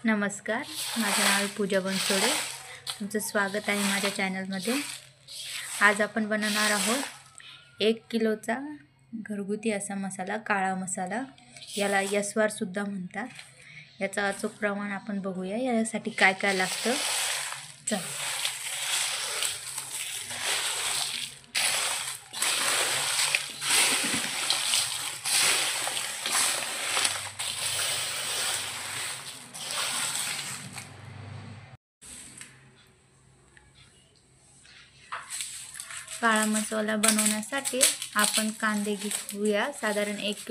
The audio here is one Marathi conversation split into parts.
नमस्कार, माझं नाव आहे पूजा बनसोडे। तुमचं स्वागत आहे माझ्या चॅनलमध्ये। आज आपण बनवणार आहोत 1 किलोचा घरगुती असा मसाला, काळा मसाला। याला यस्वार सुद्धा म्हणतात। याचा अचूक प्रमाण आपण बघूया। यासाठी काय काय लागतं चला। काळा मसाला बनवण्यासाठी आपण कांदे घेऊया। साधारण 1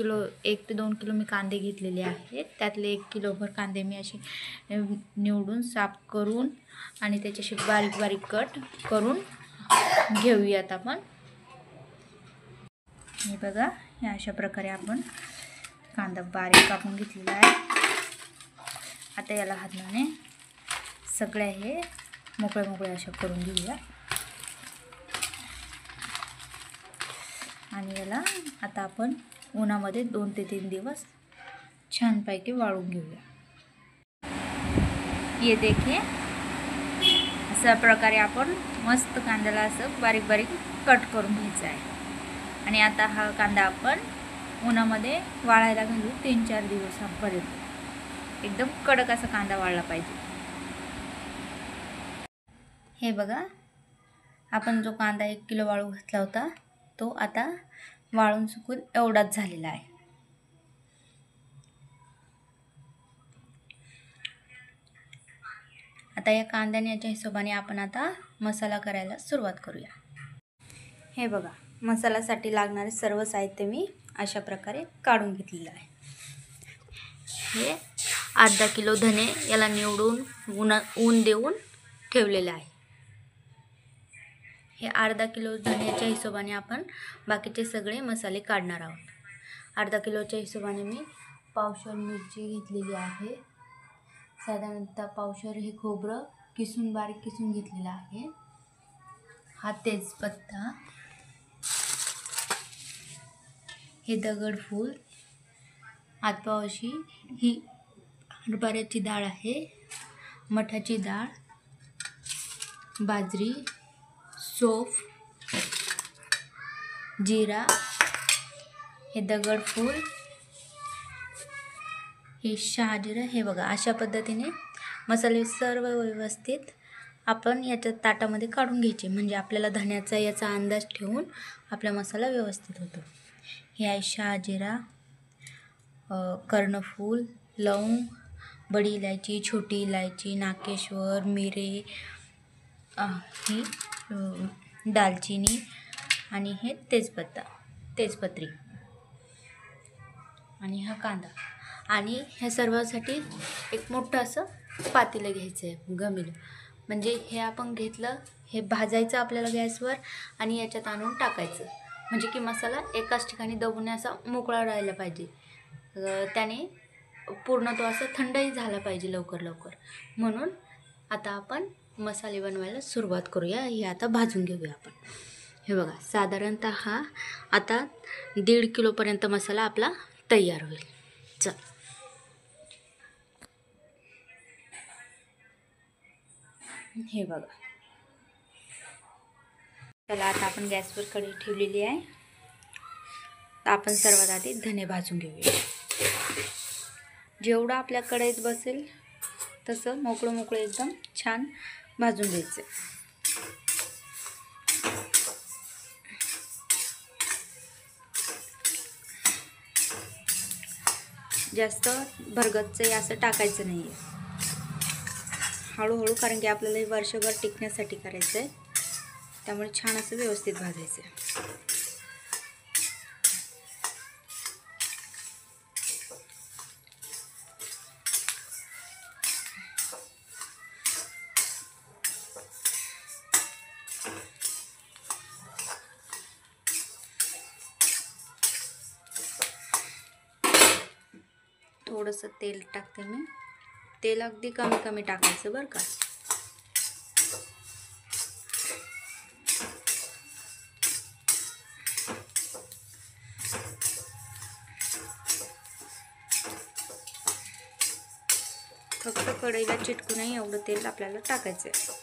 ते 2 किलो मी कांदे घेतलेले आहेत। त्यातले 1 किलोभर कांदे मी असे निवडून साफ करून आणि त्याच्याशी बारीक बारीक कट करून घेऊयात आपण। हे बघा, या अशा प्रकारे आपण कांदा बारीक कापून घेतलेला आहे। आता याला हाताने सगळे हे मोकळे अशा करून घेऊया आणि याला आता आपण उन्हामध्ये 2 ते 3 दिवस छानपैकी वाळून घेऊया। ये देखिए, अशा प्रकारे आपण मस्त कांद्याला असं बारीक बारीक कट करून घ्यायचं आहे। आणि आता हा कांदा आपण उन्हामध्ये वाळायला घालू 3-4 दिवसांपर्यंत। एकदम कडक असा कांदा वाळला पाहिजे। हे बघा, आपण जो कांदा 1 किलो वाळू घातला होता तो आता वाळून सुकून एवढाच झालेला आहे। आता या कांद्याच्या हिशोबाने आपण आता मसाला करायला सुरुवात करूया। हे बघा, मसाल्यासाठी लागणारे सर्व साहित्य मी अशा प्रकारे काढून घेतलेलं आहे। हे अर्धा किलो धने याला निवडून ऊन देऊन ठेवलेले आहे। हे अर्धा किलो धन्याच्या हिशोबाने आपण बाकीचे सगळे मसाले काढणार आहोत। अर्धा किलोच्या हिशोबाने मी पावशेर मिरची घेतलेली आहे। साधारणतः पावशेर हे खोबरं किसून बारीक किसून घेतलेलं आहे। हा तेजपत्ता, हे दगडफूल, हातपावशी ही हरभऱ्याची डाळ आहे, मठाची डाळ, बाजरी, सौंफ, जीरा, हे दगडफूल, हे शहाजिरा। हे बघा, अशा पद्धतीने मसाले सर्व व्यवस्थित आपण याच्या ताटामध्ये काढून घ्यायचे, म्हणजे आपल्याला धण्याचा याचा अंदाज ठेवून आपला मसाला व्यवस्थित होतो। हे आहे शहाजिरा, कर्णफूल, लवंग, बडी इलायची, छोटी इलायची, नाकेश्वर, मिरे, ही दालचिनी आणि हे तेजपत्री आणि हा कांदा। आणि ह्या सर्वासाठी एक मोठं असं पातेलं घ्यायचं आहे, घमेलं। म्हणजे हे आपण घेतलं, हे भाजायचं आपल्याला गॅसवर आणि याच्यात आणून टाकायचं, म्हणजे की मसाला एकाच ठिकाणी दबून असा मोकळा राहायला पाहिजे। त्याने पूर्ण तो असा थंडही झाला पाहिजे लवकर। म्हणून आता आपण मसाले बनवायला सुरुवात करूया। हे आता भाजून घेऊया आपण। हे बघा, साधारणतः आता 1.5 किलोपर्यंत मसाला आपला तयार होईल। चल, हे बघा, चला आता आपण गॅसवर कढई ठेवलेली आहे। तर आपण सर्वात आधी धने भाजून घेऊया। जेवढं आपल्या कढईत बसेल तसं मोकळं एकदम छान भाजून घ्यायचं। जास्त भरगच्च असं टाकायचं नाही आहे, हळूहळू, कारण की आपल्याला हे वर्षभर टिकण्यासाठी करायचं आहे। त्यामुळे छान असं व्यवस्थित भाजायचं आहे। थोडंसं तेल टाकते मी। तेल अगदी कमी टाकायचं बरं का। फक्त कढईला चिटकू नये एवढं तेल आपल्याला टाकायचं आहे.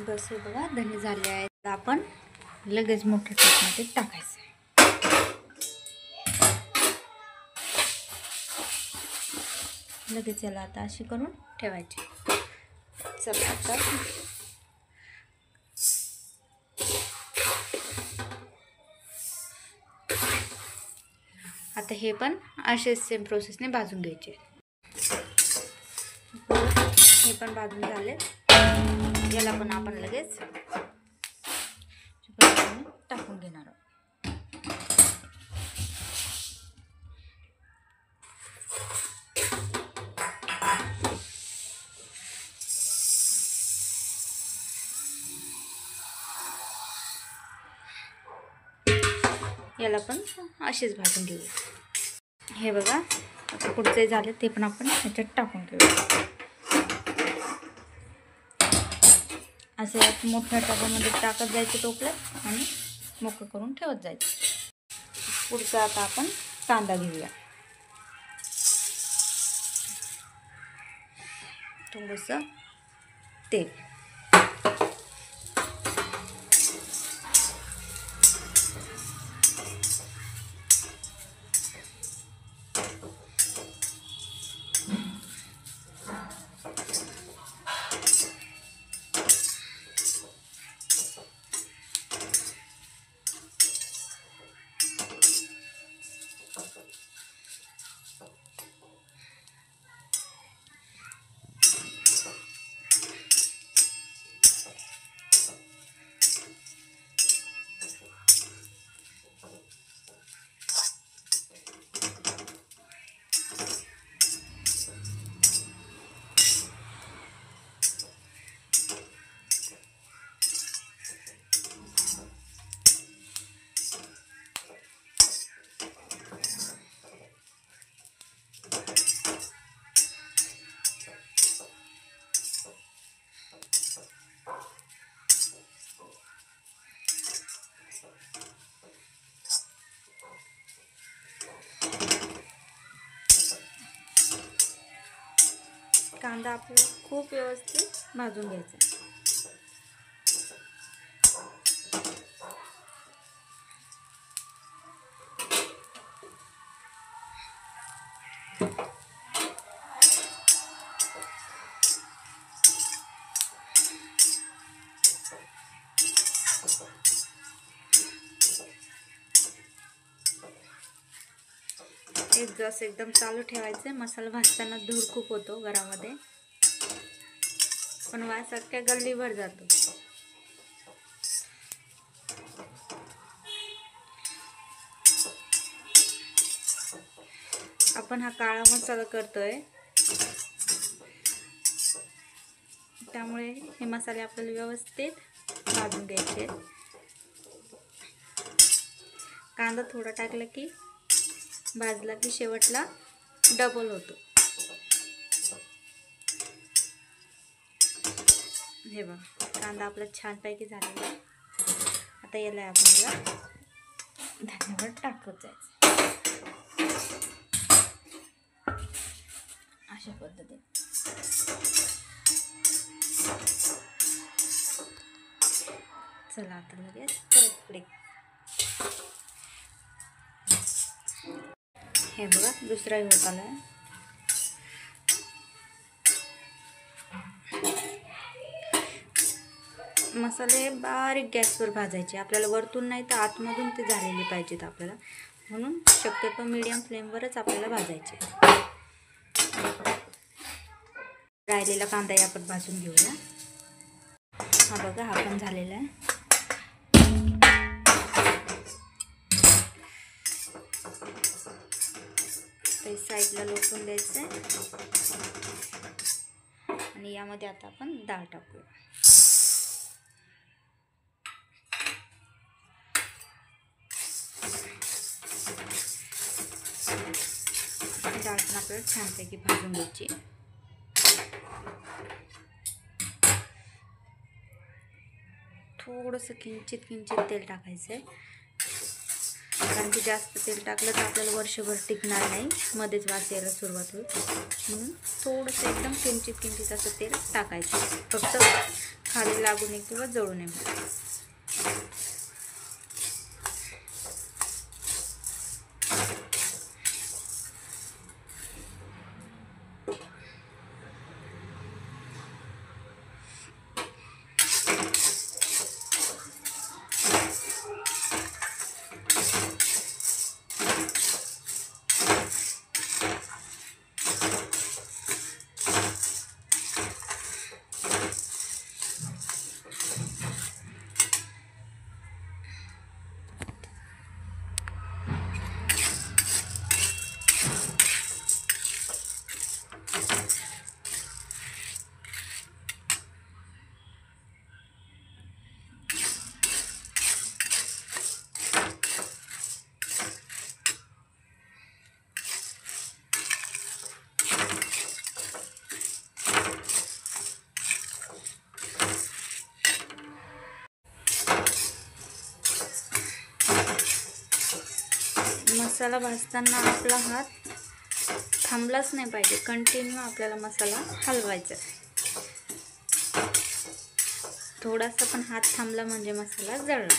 बस हे बघा धने झाले आहेत. आपण लगेच मोठ्या टोपमध्ये टाकायचं आहे. लगेच याला आता अशी करून ठेवायची. चला आता हे पण असेच सेम प्रोसेसने भाजून घ्यायचे. हे पण भाजून झाले. याला पण आपण लगेच टाकून घेणार आहोत. याला पण असेच भाजून घेऊया. हे बघा आता पुढचे झाले ते पण आपण ह्याच्यात टाकून घेऊया. असे मोठ्या टबामध्ये टाकत जायचं टोपल्यात आणि मोकळं करून ठेवत जायचं. पुढचा आता आपण कांदा घेऊया. थोडंसं तेल, कांदा आपल्याला खूप व्यवस्थित भाजून घ्यायचा. एक गॅस एकदम चालू ठेवायचे. मसाला भाजताना धूर खूप होतो घरामध्ये, पण वास अख्ख्या गल्लीभर जातो. आपण हा काळा मसाला करतोय त्यामुळे हे मसाले आपल्याला व्यवस्थित भाजून घ्यायचे. कांदा थोडा टाकला की भाजला की शेवटला डबल होतो। हे बघा कांदा आपला छानपैकी झालेला आहे। आता याला आपण धान्यावर टाकत जायचं अशा पद्धतीने। चला आता लगेच परत पुढे। हे बघा दुसराही होत आला आहे। मसाले बारीक गॅसवर भाजायचे, आपल्याला वरतून नाही तर आतमधून ते झालेले पाहिजेत आपल्याला, म्हणून शक्यतो मीडियम फ्लेमवरच आपल्याला भाजायचे। राहिलेला कांदाही आपण भाजून घेऊया। हा बघा हा पण झालेला आहे। ते साईडला लोटून द्यायचं आहे आणि यामध्ये आता आपण डाळ टाकूया। डाळ पण आपल्याला छानपैकी भाजून घ्यायची। थोडंसं किंचित तेल टाकायचं आहे, कारण की जास्त तेल टाकलं तर आपल्याला वर्षभर टिकणार नाही, मध्येच वास यायला सुरुवात होईल। म्हणून थोडंसं एकदम किंचित असं तेल टाकायचं, फक्त खाली लागू नये किंवा जळू नये। मसाला भाजताना आपला हात थांबलाच नाही पाहिजे, कंटिन्यू आपल्याला मसाला हलवायचा। थोडासा पण हात थांबला म्हणजे मसाला जळला।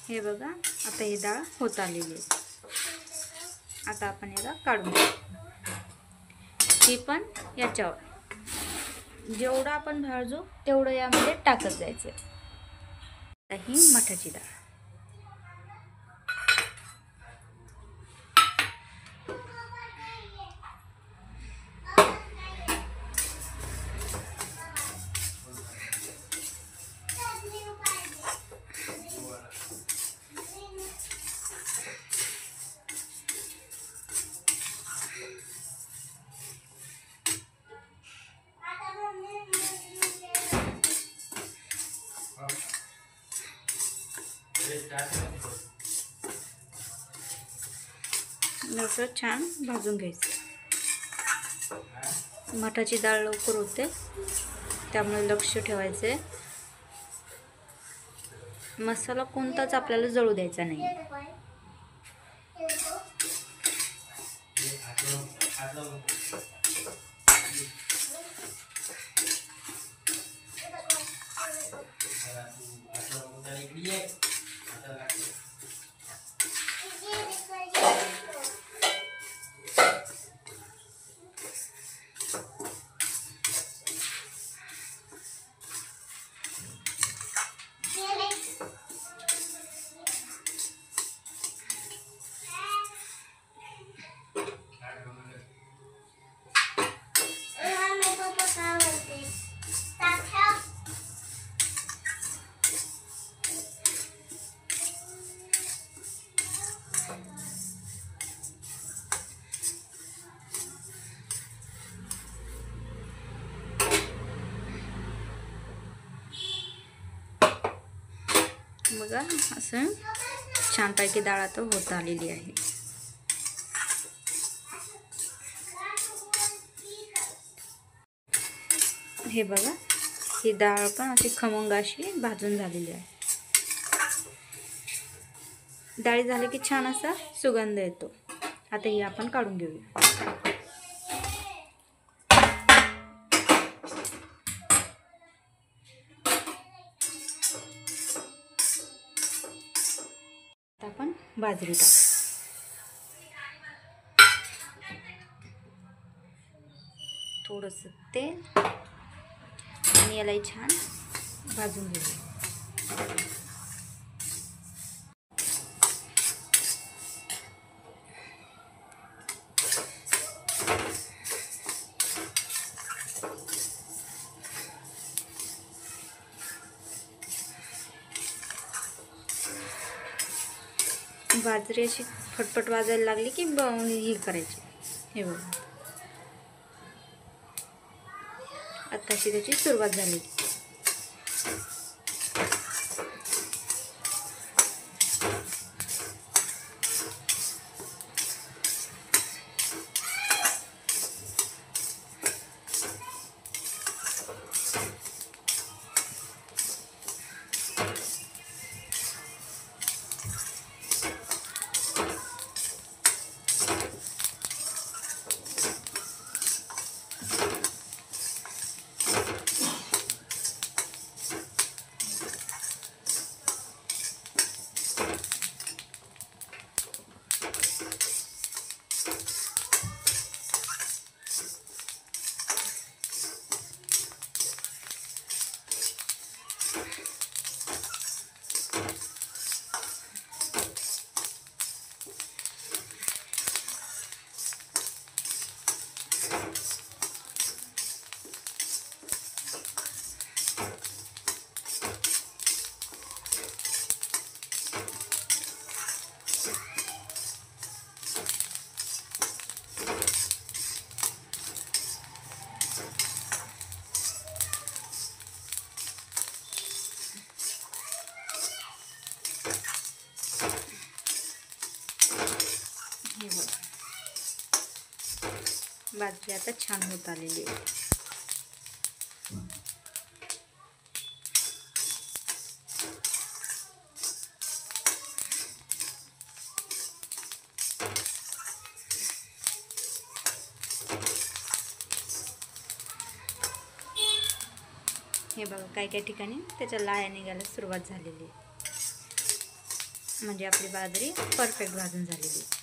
हे बघा आता ही डाळ होत आलेली आहे। आता आपण याला काढून घेऊ। ही पण याच्यावर जेवढं आपण भाजू तेवढं यामध्ये टाकत जायचं। ही मठाची डाळ। असं छान भाजून घ्यायचं। मठाची डाळ लवकर होते, त्यामुळे लक्ष ठेवायचं आहे. मसाला कोणताच आपल्याला जळू द्यायचा नाही. बघा असं छानपैकी डाळ आता होत आलेली आहे. हे बघा, ही डाळ पण अशी खमंग अशी भाजून झालेली आहे. डाळी झाली की छान असा सुगंध येतो. आता ही आपण काढून घेऊया. आपण बाजरी टाक, थोडंसं तेल आणि यालाही छान भाजून घेऊया. बाजरी अशी फटफट वाजायला लागली की ही करायची. हे बघा, आताशी त्याची सुरुवात झाली. बाजरी आता छान होत आलेली आहे. हे बघा, काही ठिकाणी त्याच्या लाया निघायला सुरुवात झालेली आहे. म्हणजे आपली बाजरी परफेक्ट भाजून झालेली आहे.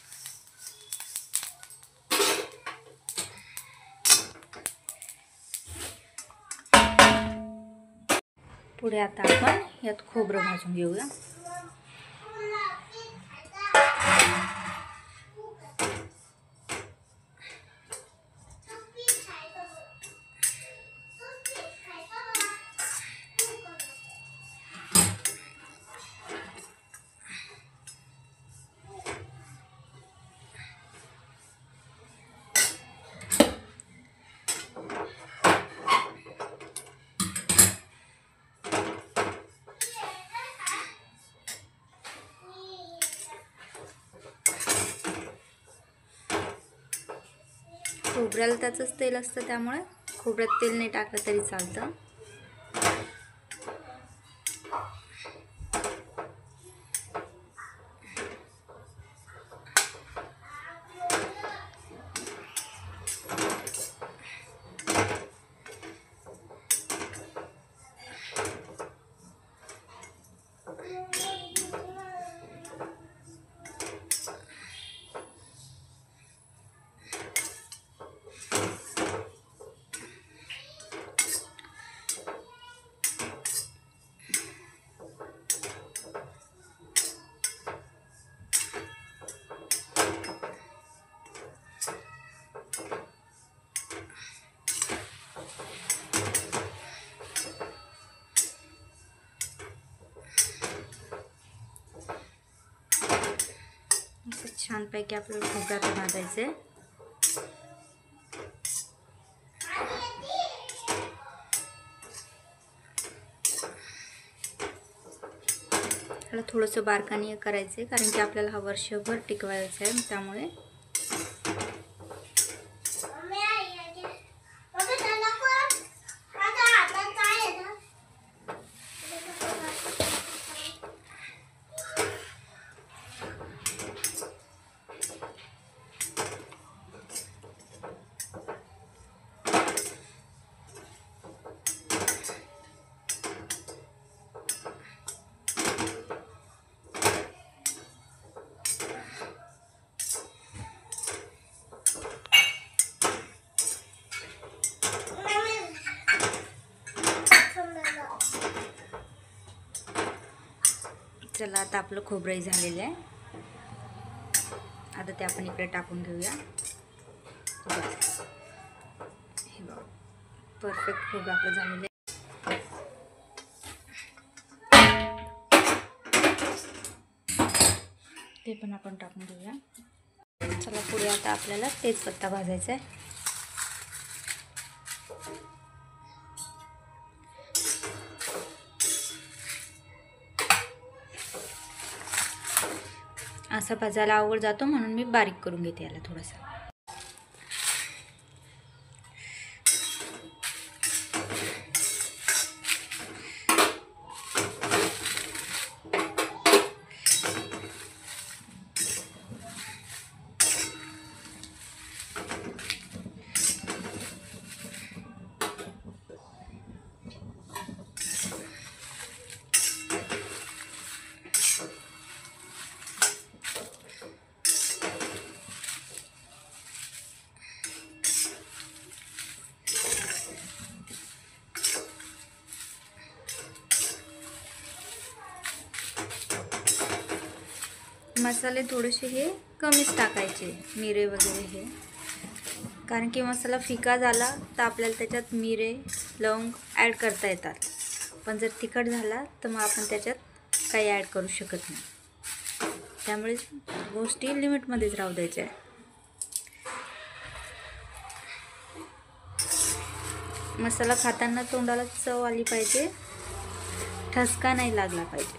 पुढे आता आपण यात खोबरं भाजून घेऊया. खोबऱ्याला त्याचंच तेल असतं, त्यामुळे खोबऱ्यात तेल नाही टाकलं तरी चालतं. छानपैकी आपल्याला खोबऱ्यात भाजायचे. ह्याला थोडंसं बारकाईने करायचं कारण की आपल्याला हा वर्षभर टिकवायचा आहे. त्यामुळे चला, आता आपलं खोबरंही झालेलं आहे. आता ते आपण इकडे टाकून घेऊया. हे बघा, परफेक्ट खोबरं आपलं झालेलं आहे. ते पण आपण टाकून घेऊया. चला, पुढे आता आपल्याला तेजपत्ता भाजायचा आहे. असा भाजायला आवड जातो म्हणून मी बारीक करून घेते याला थोडासा. मसाले थोडेसे हे कमीच टाकायचे, मिरे वगैरे हे, कारण की मसाला फिका झाला तर आपल्याला त्याच्यात मिरे लवंग ॲड करता येतात. पण जर तिखट झाला तर मग आपण त्याच्यात काही ॲड करू शकत नाही. त्यामुळे गोष्टी लिमिटमध्येच राहू द्यायच्या. मसाला खाताना तोंडाला चव आली पाहिजे, ठसका नाही लागला पाहिजे.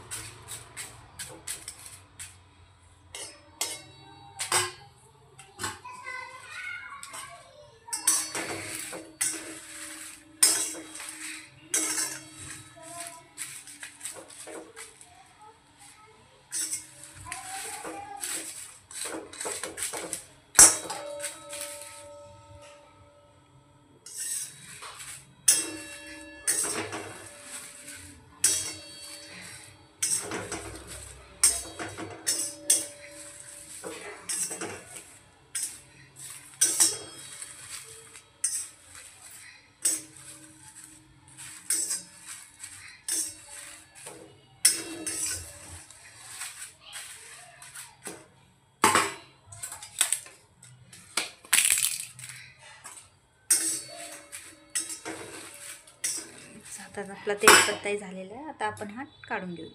आता आपला तेजपत्ताही झालेला आहे. आता आपण हा काढून घेऊ.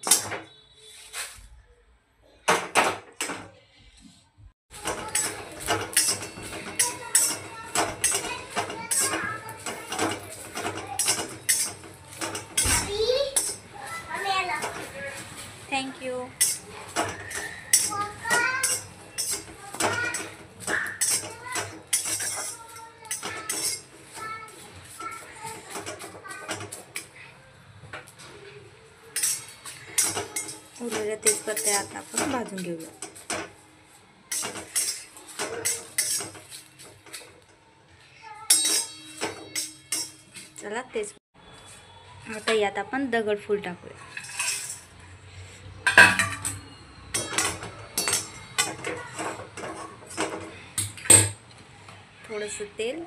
थँक्यू. उरलेल्या तेजपत्त्या आता आपण भाजून घेऊया. चला तेच आता यात आपण दगडफूल टाकूया. थोडंसं तेल,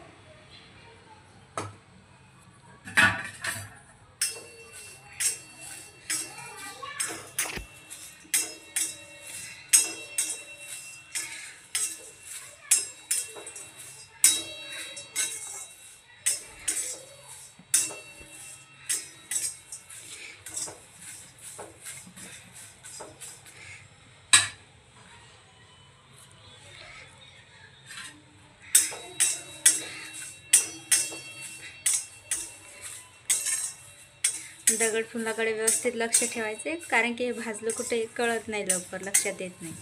दगडफुलाकडे व्यवस्थित लक्ष ठेवायचे, कारण की हे भाजलं कुठे कळत नाही, लवकर लक्षात येत नाही.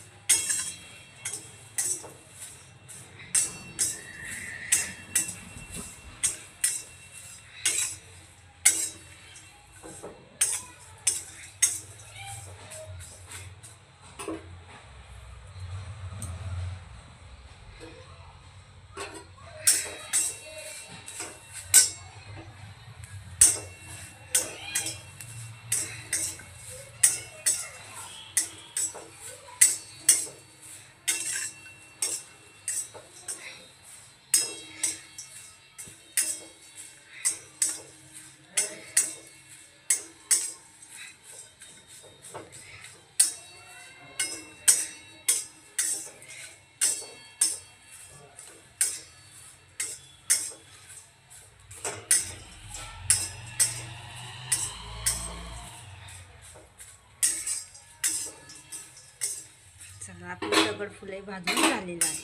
चला आपलं दगडफुलही भाजून झालेलं आहे.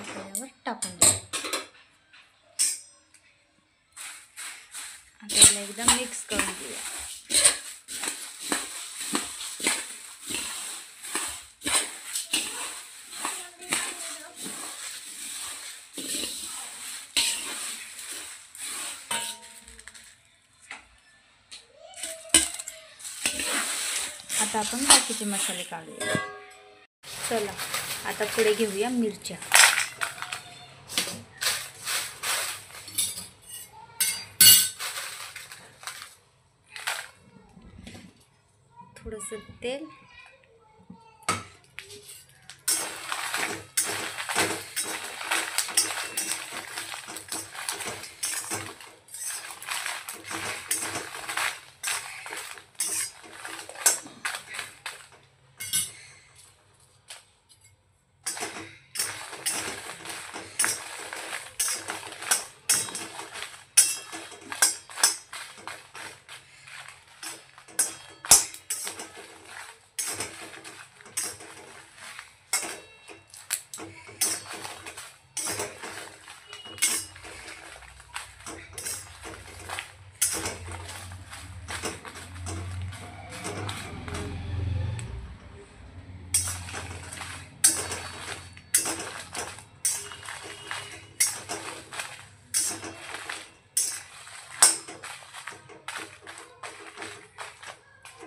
त्यावर टाकून द्या. आता याला एकदम मिक्स करून घेऊया. आता आपण बाकीचे मसाले काढूया. चला आता पुढे घेऊया मिरच्या. थोडंसं तेल,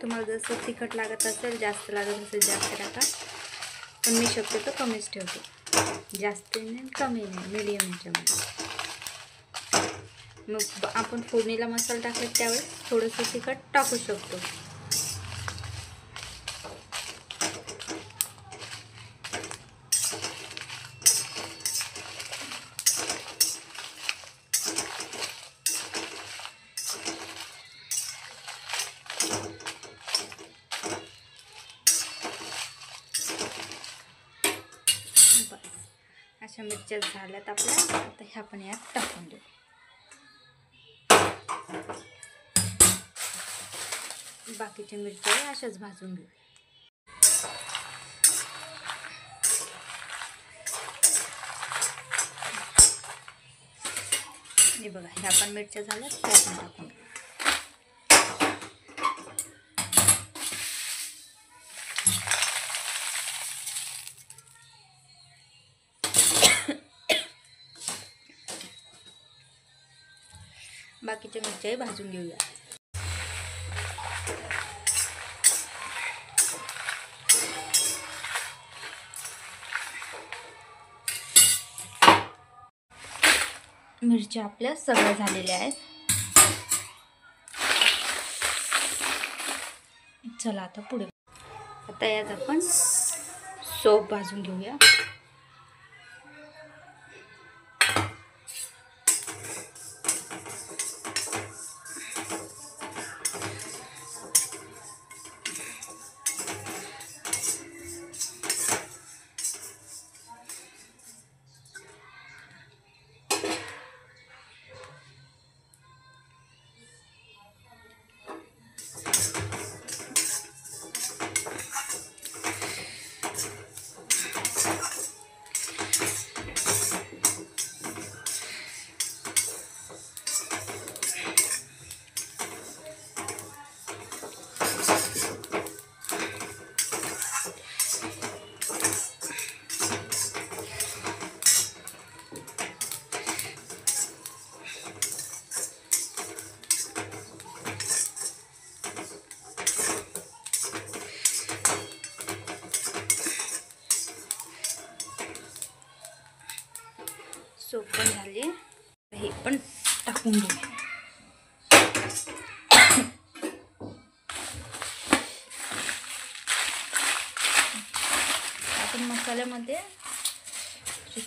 तुम्हाला जसं तिखट लागत असेल, जास्त लागत असेल जास्त टाका, पण मी शक्यतो कमीच ठेवते. जास्त नाही कमी नाही, मीडियम ह्याच्यामध्ये. मग आपण फोडणीला मसाला टाकले त्यावेळेस थोडंसं तिखट टाकू शकतो. अशा मिरच्या झाल्यात आपल्या. आता ह्या पण यात टाकून देऊ. बाकीच्या मिरच्या अशाच भाजून घेऊ. हे बघा, ह्या पण मिरच्या झाल्यात, त्या पण टाकून घेऊ. बाकीच्या मिरच्याही भाजून घेऊया. मिरच्या आपल्या सगळ्या झालेल्या आहेत. चला आता पुढे. आता यात आपण सोप भाजून घेऊया. सोप पण झाले, हे पण टाकून घेऊ. आपण मसाल्यामध्ये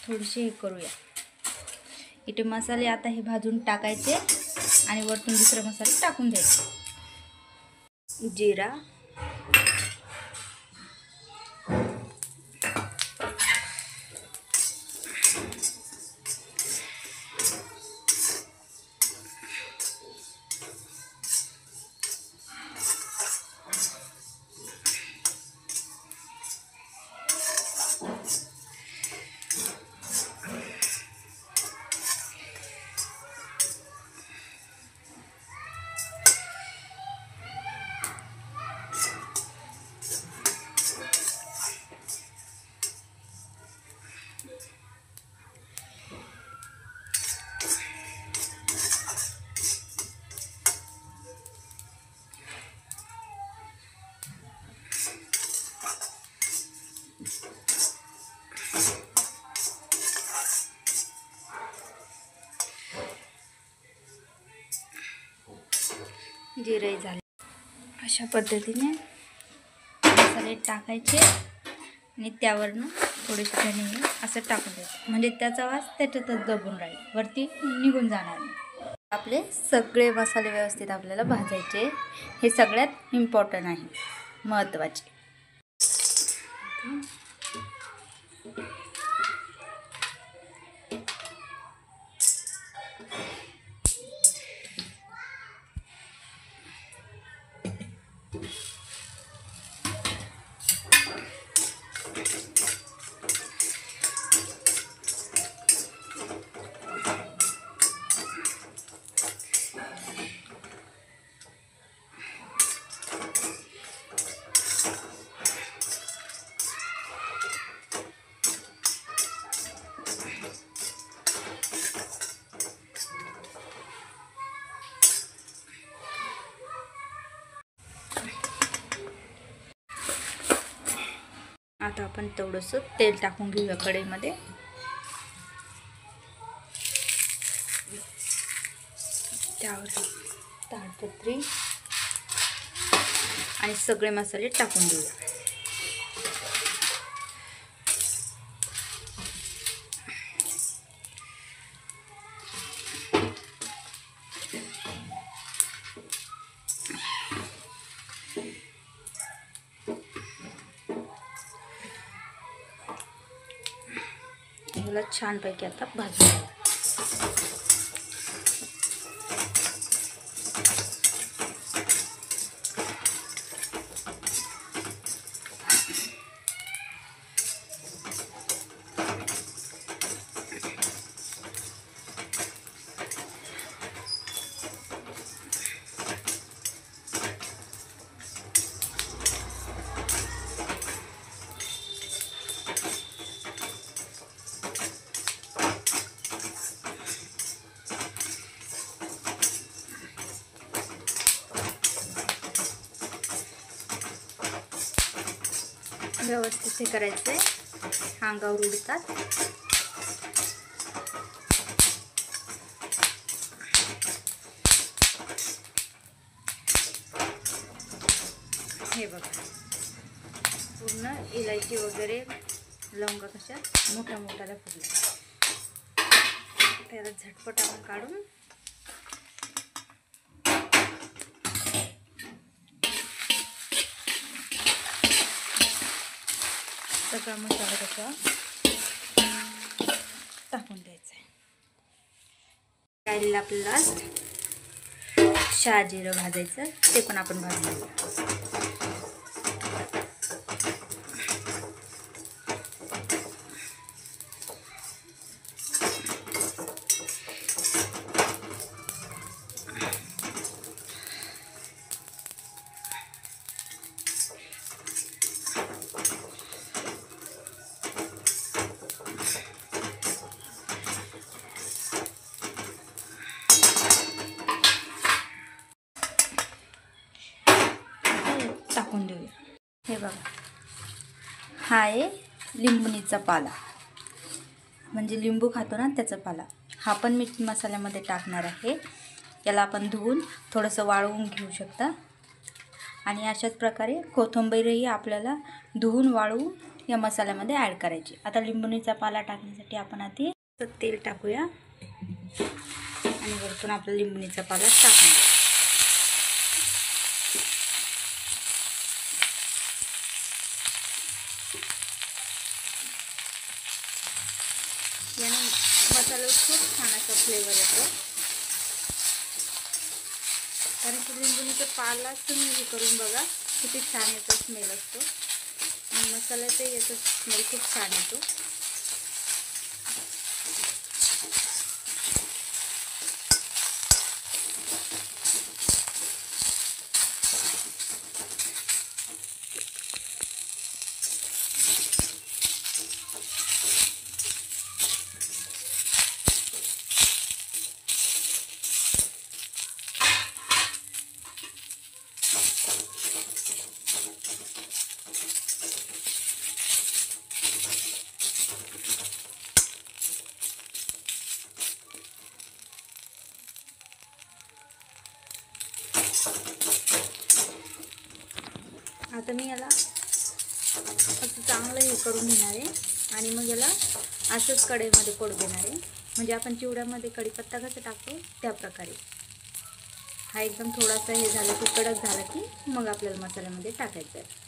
थोडीशी हे करूया. इथे मसाले आता हे भाजून टाकायचे आणि वरतून दुसरे मसाले टाकून द्यायचे. जिरा, जिरे झाले. अशा पद्धतीने मसाले टाकायचे आणि त्यावरनं थोडेसे धणे असं टाकून द्यायचं, म्हणजे त्याचा वास त्याच्यातच दबून राहील, वरती निघून जाणार नाही. आपले सगळे मसाले व्यवस्थित आपल्याला भाजायचे, हे सगळ्यात इम्पॉर्टंट आहे, महत्त्वाचे. आता आपण थोडंसं तेल टाकून घेऊया कढईमध्ये. त्यावर ताडपत्री आणि सगळे मसाले टाकून घेऊया. ह्याला छानपैकी आता भाजून घ्या. हे करायचं आहे, अंगावर उडतात. हे बघा, पूर्ण इलायची वगैरे लवंगा कशा मोठ्या मोठ्याला फुगल्या. त्याला झटपट आपण काढून सगळा मसाला कसा टाकून द्यायचा आहे. राहिलेलं आपलं लास्ट शहाजिरं भाजायचं, ते पण आपण भाजून घेऊ. टाकून देऊया. हे बघा, हा आहे लिंबुणीचा पाला, म्हणजे लिंबू खातो ना त्याचा पाला. हा पण मी मसाल्यामध्ये टाकणार आहे. याला आपण धुवून थोडंसं वाळवून घेऊ शकता. आणि अशाच प्रकारे कोथिंबीरही आपल्याला धुवून वाळवून या मसाल्यामध्ये ॲड करायची. आता लिंबुणीचा पाला टाकण्यासाठी आपण आधी तेल टाकूया आणि वरतून आपला लिंबुणीचा पाला टाकूया. याने मसाल्यावर खूप छान असा फ्लेवर येतो. कारण की लिंबुणीचा पाला तुम्ही हे करून बघा, किती छान याचा स्मेल असतो. आणि मसाल्याचा याचा स्मेल खूप छान येतो. आता मी याला असं चांगलं हे करून घेणार आहे आणि मग याला असंच कढईमध्ये पडू देणार आहे. म्हणजे आपण चिवड्यामध्ये कढीपत्ता कसं टाकतो त्या प्रकारे. हा एकदम थोडासा हे झाला की कडक झाला की मग आपल्याला मसाल्यामध्ये टाकायचं आहे.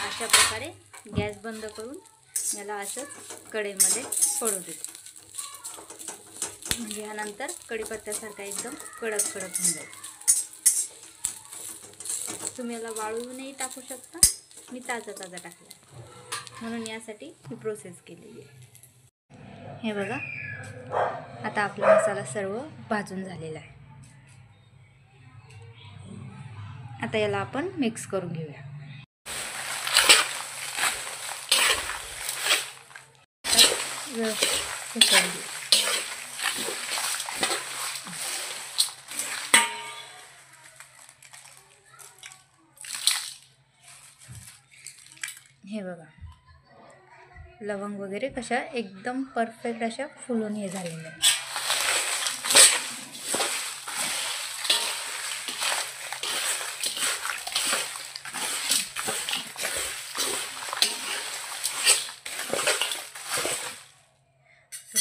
अशा प्रकारे गॅस बंद करून याला असंच कढईमध्ये पडू देतो. म्हणजे यानंतर कढीपत्त्यासारखा एकदम कडक होऊन जाईल. तुम्ही याला वाळवूनही टाकू शकता. मी ताजा टाकला म्हणून यासाठी ही प्रोसेस केलेली आहे. हे बघा, आता आपला मसाला सर्व भाजून झालेला आहे. आता याला आपण मिक्स करून घेऊया. हे बघा, लवंग वगैरे कशा एकदम परफेक्ट अशा फुलून हे झालेल्या आहे.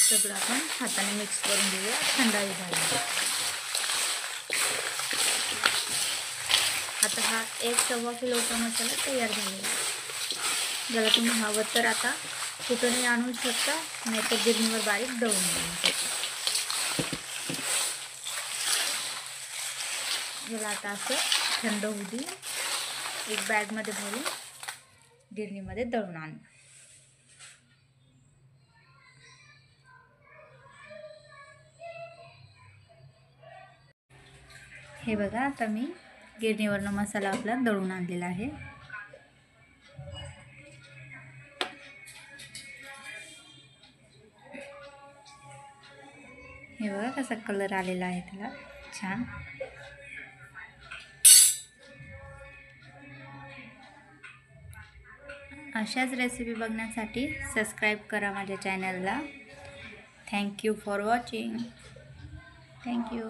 सगळं आपण हाताने मिक्स करून घेऊया. थंडाई झाली. आता हा 1-1.25 किलोचा मसाला तयार झालेला आहे. ज्याला तुम्ही हवं तर आता कुठूनही आणू शकता, नाहीतर गिरणीवर बारीक दळून आणू शकता. याला आता असं थंड होऊ दे. एक बॅगमध्ये भरून गिरणीमध्ये दळून आणू. हे बघा, आता मी गिरणीवरनं मसाला आपला दळून आणलेला आहे. हे बघा कसा कलर आलेला आहे त्याला, छान. अशाच रेसिपी बघण्यासाठी सबस्क्राईब करा माझ्या चॅनलला. Thank you for watching. थँक्यू.